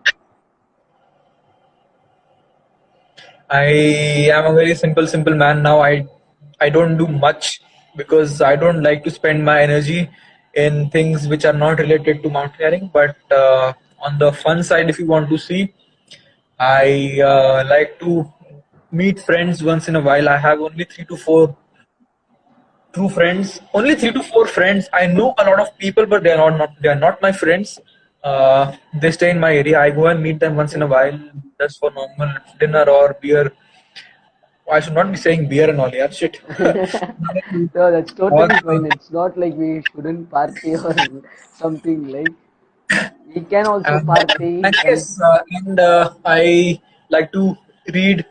I am a very simple man now. I don't do much because I don't like to spend my energy in things which are not related to mountaineering. But on the fun side, if you want to see, I like to meet friends once in a while. I have only 3 to 4 true friends. Only 3 to 4 friends. I know a lot of people, but they are not my friends. They stay in my area. I go and meet them once in a while, just for normal dinner or beer. I should not be saying beer and all. Yeah, shit. No, that's Or, totally fine. It's not like we shouldn't party or something like. We can also party and and yes, I like to read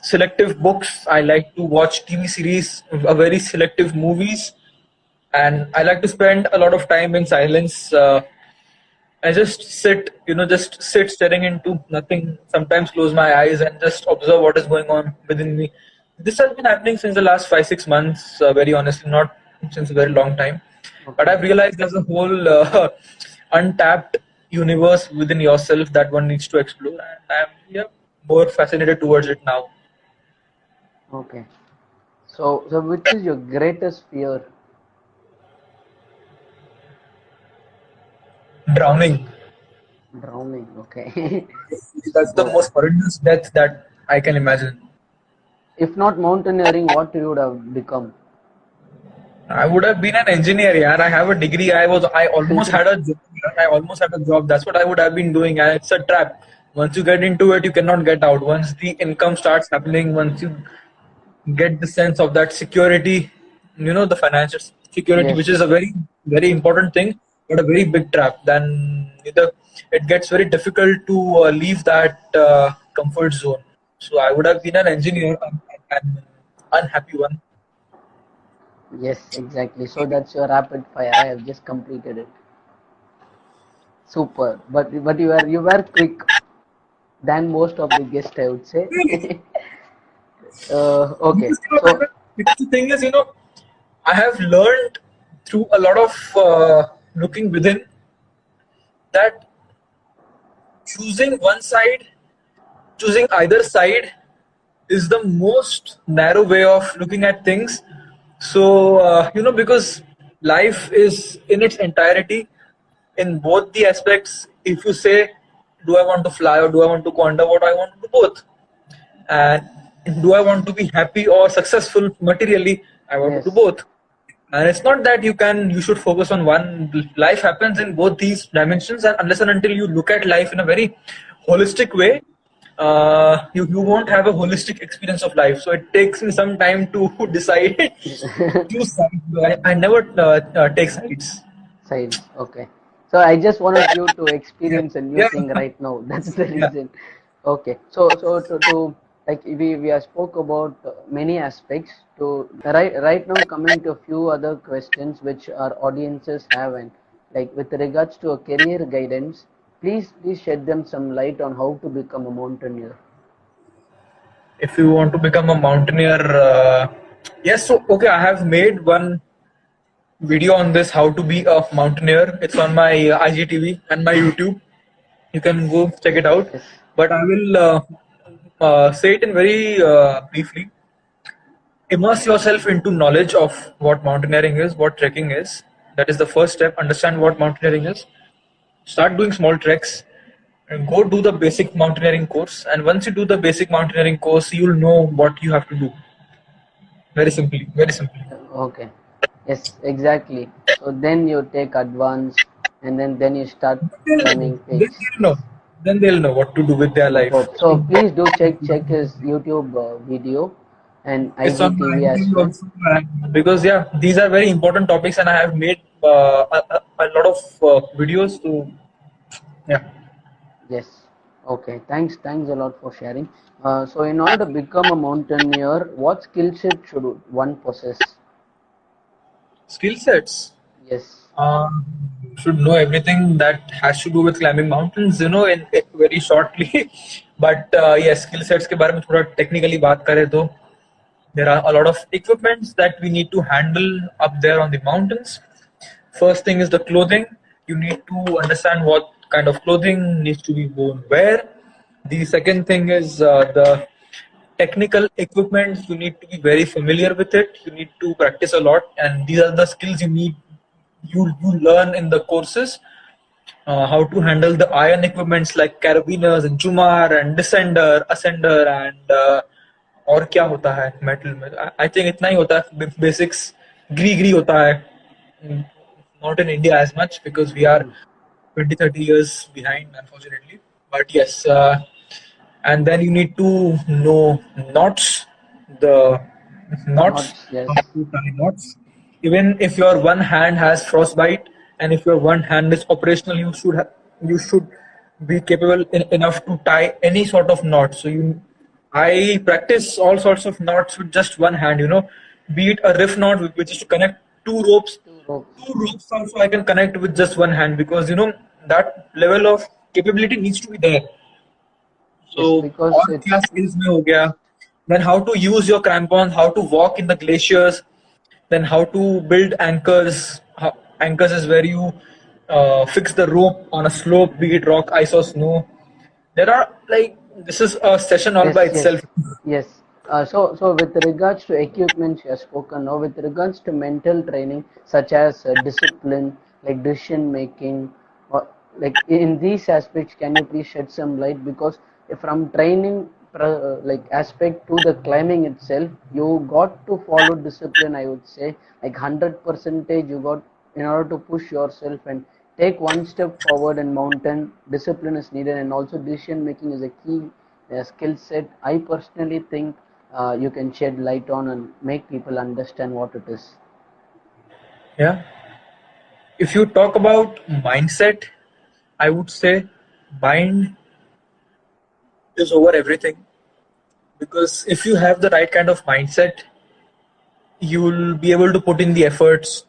selective books. I like to watch TV series, very selective movies, and I like to spend a lot of time in silence. I just sit, just sit staring into nothing. Sometimes close my eyes and just observe what is going on within me. This has been happening since the last 5 6 months. Very honestly, not since a very long time. But okay. I've realized there's a whole untapped universe within yourself that one needs to explore, and I'm, yeah, more fascinated towards it now. Okay. So which is your greatest fear? Drowning. Drowning. Okay. That's the So most horrendous death that I can imagine. if not mountaineering, what you would have become? I would have been an engineer, yeah. I have a degree. I almost had a job. I almost had a job. That's what I would have been doing. And it's a trap. Once you get into it, you cannot get out. Once the income starts happening, once you get the sense of that security, the financial security, which is Yes. a very important thing, but a very big trap. Then it gets very difficult to leave that comfort zone. So I would have been an engineer, an unhappy one. Yes, exactly. So that's your rapid fire. I have just completed it. Super. But you were quick than most of the guests, I would say. Okay. Because, So because the thing is, I have learned through a lot of looking within that choosing one side, choosing either side is the most narrow way of looking at things. So, because life is in its entirety in both the aspects. If you say, do I want to fly or do I want to go underwater? I want to do both. And do I want to be happy or successful materially? I want to do yes. both. And it's not that you should focus on one. Life happens in both these dimensions, and unless and until you look at life in a very holistic way, you won't have a holistic experience of life. So it takes me some time to decide, choose sides. I never take sides. Sides. Okay. So I just wanted you to Yeah, experience a new yeah, thing right now. That's the yeah. reason. Okay. So to like we have spoke about many aspects. To right now coming to a few other questions which our audiences have, and like with regards to a career guidance, please shed them some light on how to become a mountaineer. If you want to become a mountaineer, yes. So okay, I have made one video on this, how to be a mountaineer. It's on my IGTV and my YouTube. You can go check it out. Yes. But I will say it in very briefly. Immerse yourself into knowledge of what mountaineering is, what trekking is. That is the first step. Understand what mountaineering is. Start doing small treks. And go do the basic mountaineering course, and once you do the basic mountaineering course, you'll know what you have to do. Very simply, very simply. Okay. Yes, exactly. So then you take advance, and then you start They'll know. climbing Then peaks. they'll know. Then they'll know what to do with their life. Superb. So please do check his YouTube video and It's on my IGTV as YouTube well. also, because yeah, these are very important topics, and I have made a lot of videos to yeah. Yes. Okay. Thanks a lot for sharing. So in order to become a mountaineer, what skill set should one possess? Skill sets. Yes. Should know everything that has to do with climbing mountains, in very shortly. But yes, skill sets के बारे में थोड़ा technically बात करें तो there are a lot of equipments that we need to handle up there on the mountains. First thing is the clothing. You need to understand what kind of clothing needs to be worn where. The second thing is the technical equipment. You need to be very familiar with it. You need to practice a lot, and these are the skills you learn in the courses. How to handle the iron equipments like carabiners and jumar and descender, ascender, and और क्या होता है metal में. I think इतना ही होता है basics. ग्री होता है. Not in India as much because we are 20-30 years behind, unfortunately. But yes, and then you need to know knots, the knots, Not how yes. to tie knots. Even if your one hand has frostbite and if your one hand is operational, you should be capable enough to tie any sort of knot. So I practice all sorts of knots with just one hand. Be it a riff knot, which is to connect two ropes. Two ropes. Two ropes also I can connect with just one hand, because that level of capability needs to be there. So Yes, because और क्या it's skills में हो गया. Then how to use your crampons, how to walk in the glaciers, then how to build anchors. Anchors is where you fix the rope on a slope, be it rock, ice or snow. There are this is a session all by yes. itself. Yes. So with regards to equipment you have spoken now, with regards to mental training such as discipline, like decision making, or like in these aspects, can you please shed some light? Because from training like aspect to the climbing itself, you got to follow discipline. I would say like 100% you got in order to push yourself and take one step forward in mountain. Discipline is needed, and also decision making is a key skill set. I personally think you can shed light on and make people understand what it is. Yeah. If you talk about mindset, I would say mind is over everything, because if you have the right kind of mindset, you'll be able to put in the efforts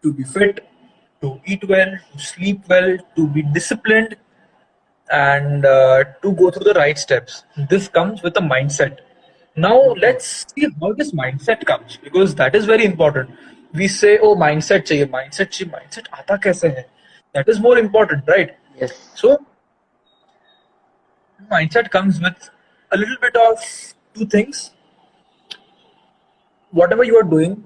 to be fit, to eat well, to sleep well, to be disciplined, and to go through the right steps. This comes with a mindset. Now, Okay. let's see how this mindset comes, because that is very important. We say, oh, mindset चाहिए, mindset चाहिए, mindset आता कैसे है? That is more important, right? Yes. So, mindset comes with a little bit of two things. Whatever you are doing,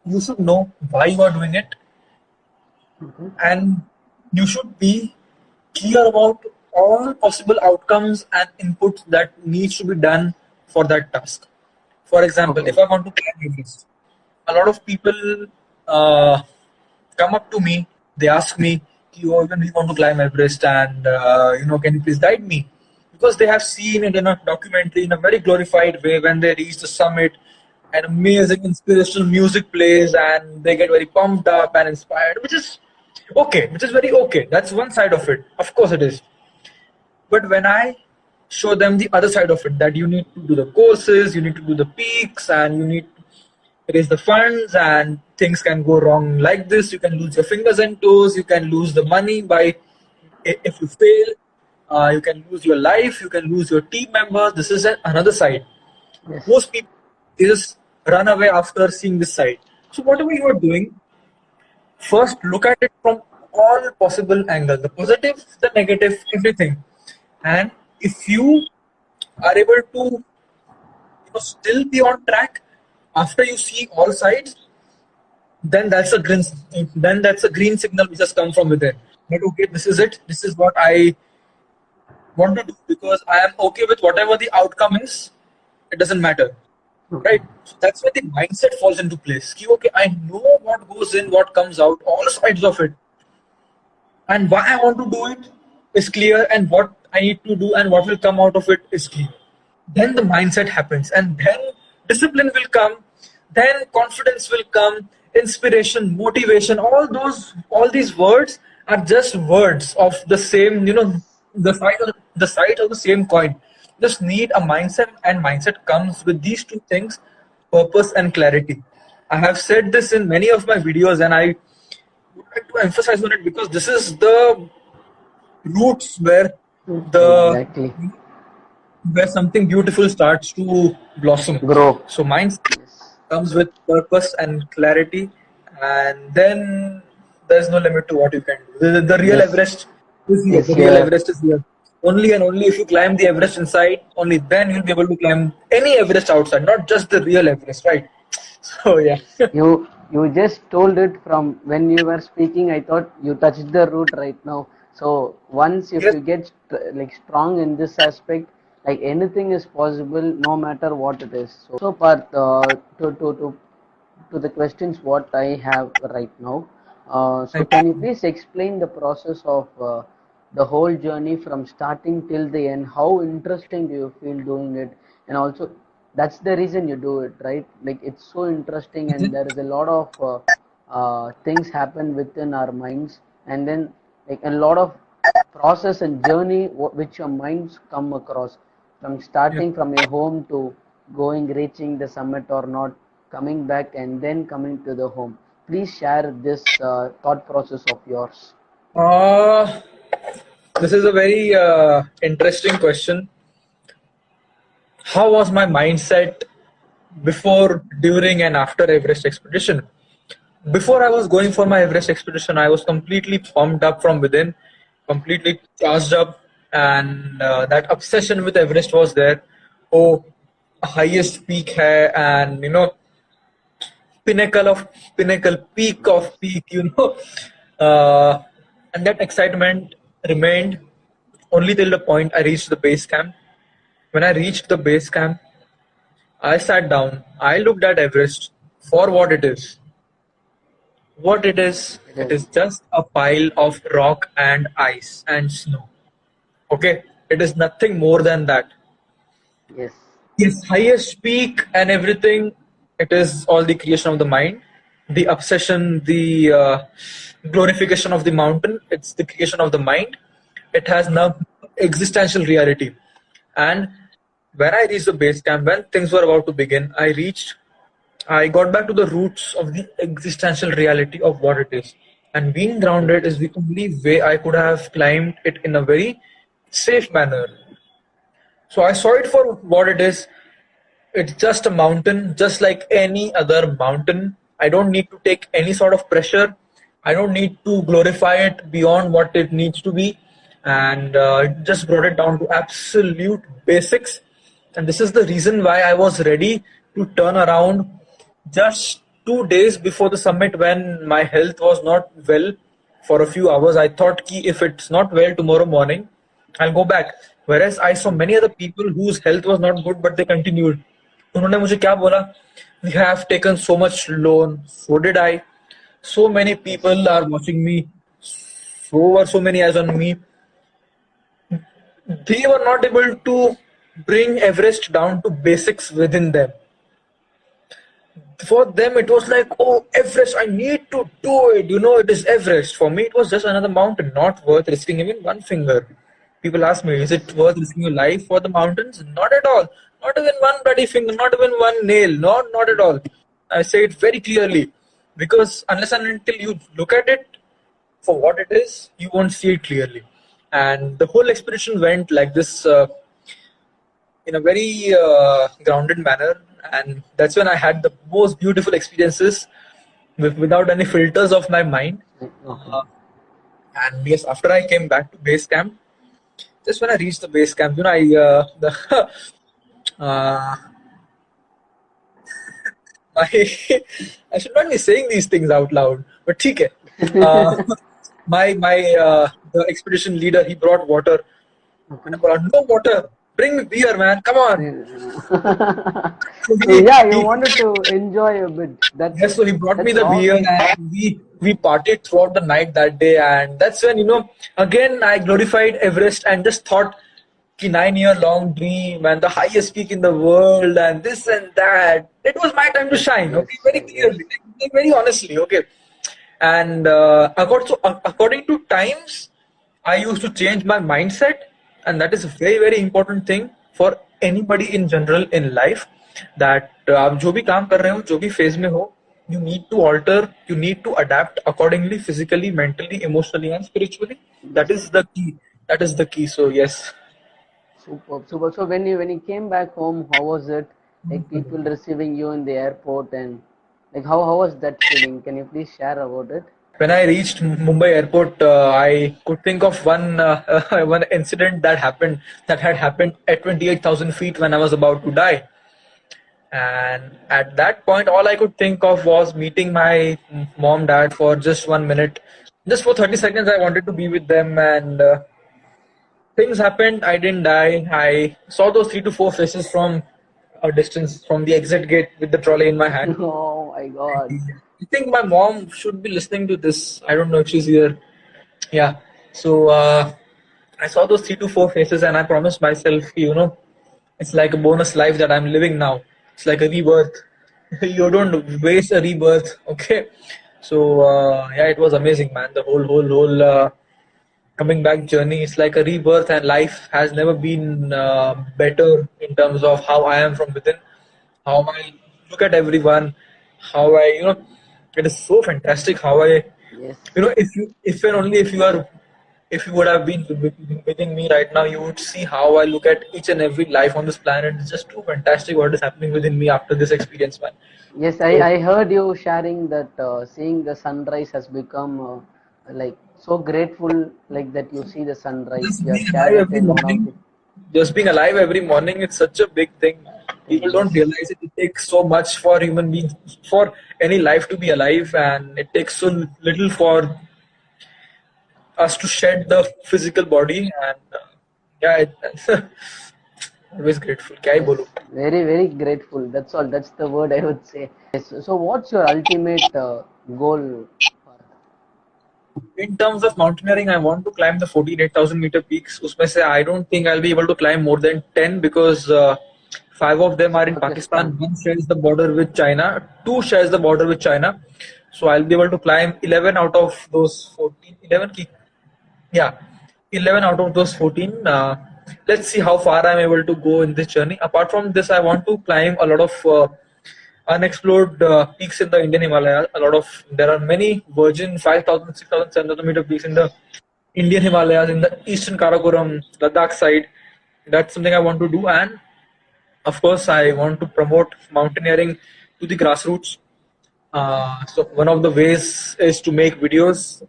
you should know why you are doing it, Mhm. and you should be clear about all possible outcomes and inputs that needs to be done for that task. For example, Okay. if I want to climb Everest, a lot of people uh, come up to me. They ask me, "Oh, when we want to climb Everest, and can you please guide me?" Because they have seen it in a documentary in a very glorified way. When they reach the summit, an amazing inspirational music plays, and they get very pumped up and inspired, which is okay, which is very okay. That's one side of it. Of course, it is. But when I show them the other side of it, that you need to do the courses, you need to do the peaks, and you need to raise the funds, and things can go wrong like this. You can lose your fingers and toes. You can lose the money by if you fail. You can lose your life. You can lose your team members. This is another side. Yes. Most people, they just run away after seeing this side. So whatever you are doing, first look at it from all possible angles, the positive, the negative, everything. And if you are able to still be on track after you see all sides, then that's a green signal which has come from within, that okay, this is it, this is what I want to do because I am okay with whatever the outcome is. It doesn't matter, Okay. right? So that's where the mindset falls into place. Ki, okay, I know what goes in, what comes out, all sides of it, and why I want to do it is clear, and what I need to do and what will come out of it is clear. Then the mindset happens, and then discipline will come, then confidence will come, inspiration, motivation, all these words are just words of the same, the side of the same coin. Just need a mindset, and mindset comes with these two things: purpose and clarity. I have said this in many of my videos, and I would like to emphasize on it because this is the roots the Exactly. where something beautiful starts to blossom. Grow. So mindset Yes. comes with purpose and clarity, and then there's no limit to what you can do. The real Yes. Everest is here. Yes, The real here. Everest is here. Only and only if you climb the Everest inside, only then you'll be able to climb any Everest outside, not just the real Everest, right? So yeah. You just told it from when you were speaking. I thought you touched the root right now. So once if Yes. you get like strong in this aspect, like anything is possible, no matter what it is. So part to the questions what I have right now. So Thank can you you. please explain the process of the whole journey from starting till the end? How interesting do you feel doing it? And also, that's the reason you do it, right? Like it's so interesting, and there is a lot of things happen within our minds, and then like a lot of process and journey which your minds come across from Yeah. starting from your home to going reaching the summit or not, coming back and then coming to the home. Please share this thought process of yours. Uh, this is a very interesting question. How was my mindset before, during, and after Everest expedition? Before I was going for my Everest expedition, I was completely pumped up from within, completely charged up, and that obsession with Everest was there. Oh, highest peak hai, and pinnacle of pinnacle, peak of peak. Uh, and that excitement remained only till the point I reached the base camp. When I reached the base camp, I sat down, I looked at Everest for what it is. What It it is. is just a pile of rock and ice and snow. Okay, it is nothing more than that. Yes. Yes, highest peak and everything, it is all the creation of the mind. The obsession, the glorification of the mountain, it's the creation of the mind. It has no existential reality. And when I reached the base camp, when things were about to begin, I got back to the roots of the existential reality of what it is. And being grounded is the only way I could have climbed it in a very safe manner. So I saw it for what it is. It's just a mountain, just like any other mountain. I don't need to take any sort of pressure. I don't need to glorify it beyond what it needs to be. And it just brought it down to absolute basics. And this is the reason why I was ready to turn around just 2 days before the summit when my health was not well for a few hours. I thought ki if it's not well tomorrow morning, I'll go back. Whereas I saw many other people whose health was not good, but they continued. उन्होंने मुझे क्या बोला? We have taken so much loan. So did I. So many Yes. people are watching me. So were so many eyes on me. They were not able to bring Everest down to basics within them. For them, it was like, oh, Everest, I need to do it. It is Everest. For me, it was just another mountain, not worth risking even one finger. People ask me, is it worth risking your life for the mountains? Not at all. Not even one bloody finger, not even one nail. Not at all. I say it very clearly. Because unless and until you look at it for what it is, you won't see it clearly. And the whole expedition went like this, in a very grounded manner, and that's when I had the most beautiful experiences without any filters of my mind. Okay. uh, and yes, after I came back to base camp, just when I reached the base camp, I the uh, my I should not be saying these things out loud, but ठीक है. uh, my the expedition leader, he brought water. Okay. मैंने बोला no water, bring me beer man, come on. So So yeah, you wanted to enjoy a bit. yes, so he brought me That's the beer awesome. and we partied throughout the night that day, and that's when again I glorified Everest and just thought, 9 year long dream and the highest peak in the world and this and that. It was my time to shine. Yes, Okay, very yes, clearly, like, very honestly. Okay, and according to times, I used to change my mindset, and that is a very very important thing for anybody in general in life. That आप जो भी काम कर रहे हो, जो भी phase में हो, you need to alter, you need to adapt accordingly, physically, mentally, emotionally, and spiritually. That yes. is the key. That is the key. So yes. Super, super. So when you came back home, how was it? Like people receiving you in the airport, and like how was that feeling? Can you please share about it? When I reached Mumbai airport, I could think of one one incident that had happened at 28,000 feet when I was about to die. And at that point, all I could think of was meeting my mom, dad for just 1 minute, just for 30 seconds. I wanted to be with them, and things happened. I didn't die. I saw those 3 to 4 faces from a distance from the exit gate with the trolley in my hand. Oh my God. I think my mom should be listening to this. I don't know if she's here. Yeah. So I saw those 3 to 4 faces, and I promised myself, it's like a bonus life that I'm living now. It's like a rebirth. You don't waste a rebirth. Okay. So yeah, it was amazing, man. The whole coming back journey. It's like a rebirth, and life has never been better in terms of how I am from within, how I look at everyone, how it is so fantastic how I, Yes. if and only if you would have been within me right now, you would see how I look at each and every life on this planet. It's just too fantastic what is happening within me after this experience, man. Yes, So, I heard you sharing that seeing the sunrise has become like so grateful, like that you see the sunrise. just You have being shared alive it every in one of morning, the. just being alive every morning, it's such a big thing. People don't Yes. realize it. It takes so much for human beings, for any life to be alive, and it takes so little for us to shed the physical body. And yeah, always grateful. क्या ही Yes, बोलूं? very, very grateful. That's all. That's the word I would say. Yes. So, what's your ultimate goal? In terms of mountaineering, I want to climb the 48,000 meter peaks. उसमें से I don't think I'll be able to climb more than 10 because 5 of them are in Pakistan. Pakistan. One shares the border with China. Two shares the border with China. So I'll be able to climb 11 out of those 14. 11 ki, yeah, 11 out of those 14. Let's see how far I'm able to go in this journey. Apart from this, I want to climb a lot of unexplored peaks in the Indian Himalayas. There are many virgin 5,000, 6,000, 7,000 meter peaks in the Indian Himalayas, in the eastern Karakoram, Ladakh side. That's something I want to do, and of course, I want to promote mountaineering to the grassroots. So one of the ways is to make videos.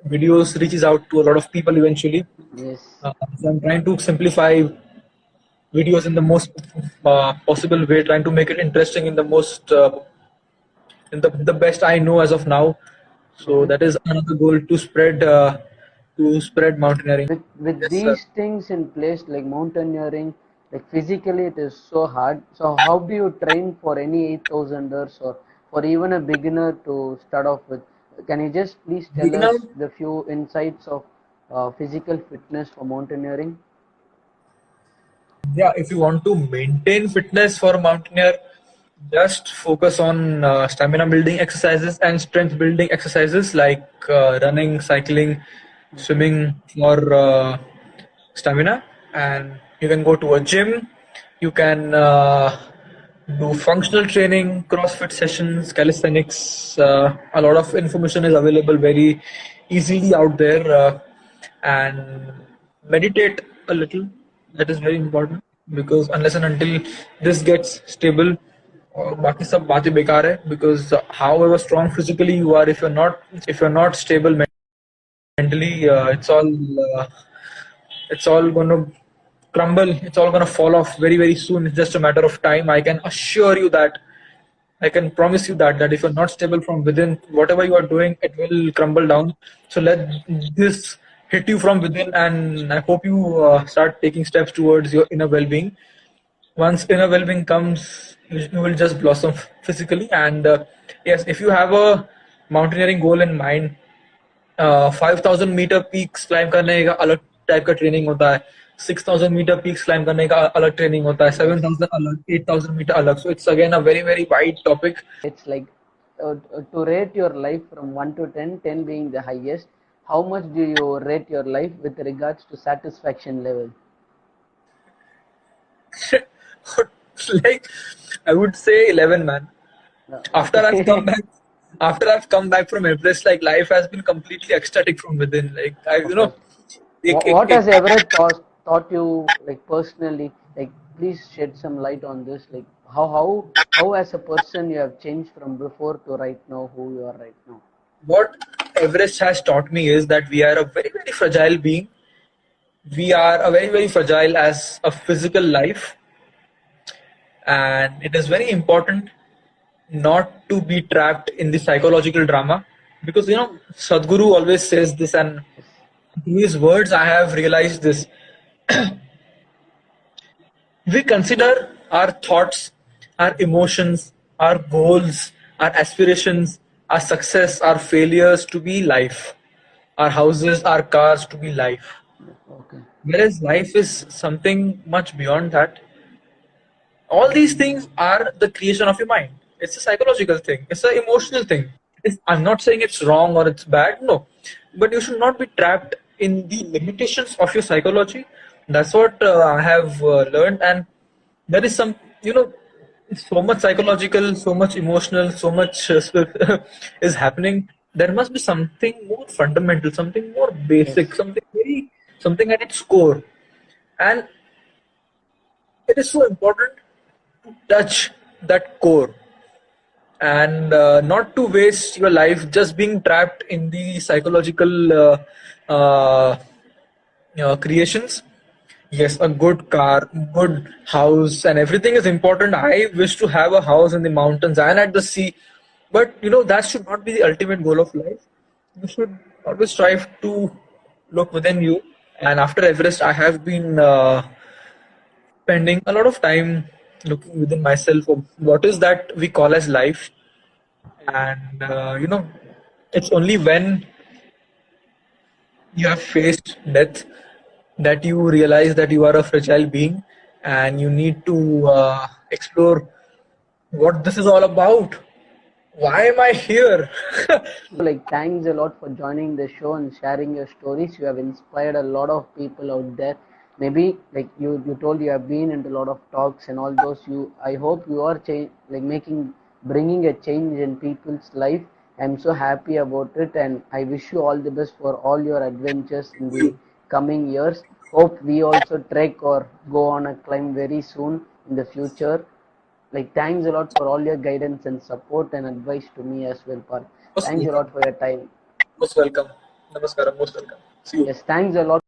Videos reaches out to a lot of people eventually. Yes. So I'm trying to simplify videos in the most possible way, trying to make it interesting in the most in the best I know as of now. So Okay. that is another goal to spread mountaineering. With Yes, sir. these things in place, like mountaineering, like physically it is so hard. So how do you train for any 8,000ers or for even a beginner to start off with? Can you just please tell Beginner, us the few insights of physical fitness for mountaineering? yeah. If you want to maintain fitness for a mountaineer, just focus on stamina building exercises and strength building exercises like running, cycling, Okay. swimming for stamina. And you can go to a gym. You can do functional training, CrossFit sessions, calisthenics. A lot of information is available very easily out there. And meditate a little. That is very important because unless and until this gets stable, बाकी सब बातें बेकार है because however strong physically you are, if you're not stable mentally, uh, it's all going to crumble. It's all going to fall off very very soon. It's just a matter of time. I can assure you that. I can promise you that if you're not stable from within, whatever you are doing, it will crumble down. So let this hit you from within, and I hope you start taking steps towards your inner well-being. Once inner well-being comes, you will just blossom physically. And yes, if you have a mountaineering goal in mind, 5000 metre peaks climb करने का अलग type का training होता है, 6000 metre peaks climb करने का अलग training होता है, Yes. 7000 अलग, 8000 मीटर अलग. So it's again a very very wide topic. It's like to rate your life from 1 to 10, 10 being the highest. How much do you rate your life with regards to satisfaction level? Like, I would say 11, man. After I've come Okay. back, after I've come back from Everest, like life has been completely ecstatic from within. Like Okay. एक, एक, What एक, has Everett taught you like personally? Like, please shed some light on this. Like, how as a person you have changed from before to right now, who you are right now. what Everest has taught me is that we are a very very fragile being. We are a very very fragile as a physical life, and it is very important not to be trapped in the psychological drama, because Sadhguru always says this, and Yes. through his words I have realized this. We consider our thoughts, our emotions, our goals, our aspirations, our success, our failures to be life, our houses, our cars to be life. Okay. Whereas life is something much beyond that. All these things are the creation of your mind. It's a psychological thing, it's an emotional thing. I'm not saying it's wrong or it's bad, no. But you should not be trapped in the limitations of your psychology. That's what I have learned. And there is some, so much psychological, so much emotional, so much is happening. There must be something more fundamental, something more basic, Yes. something at its core. And it is so important to touch that core, and not to waste your life just being trapped in the psychological uh, creations. Yes, a good car, good house, and everything is important. I wish to have a house in the mountains and at the sea, but that should not be the ultimate goal of life. You should always strive to look within you. And after Everest, I have been spending a lot of time looking within myself of what is that we call as life. And it's only when you have faced death that you realize that you are a fragile being, and you need to explore what this is all about. Why am I here? Like, thanks a lot for joining the show and sharing your stories. You have inspired a lot of people out there. Maybe like you told you have been into a lot of talks and all those. I hope you are bringing a change in people's life. I'm so happy about it, and I wish you all the best for all your adventures in the coming years. Hope we also trek or go on a climb very soon in the future. Like, thanks a lot for all your guidance and support and advice to me as well, Parth. Most Thanks a welcome. lot for your time. Most welcome. Namaskaram. Most welcome. See you. Yes, thanks a lot.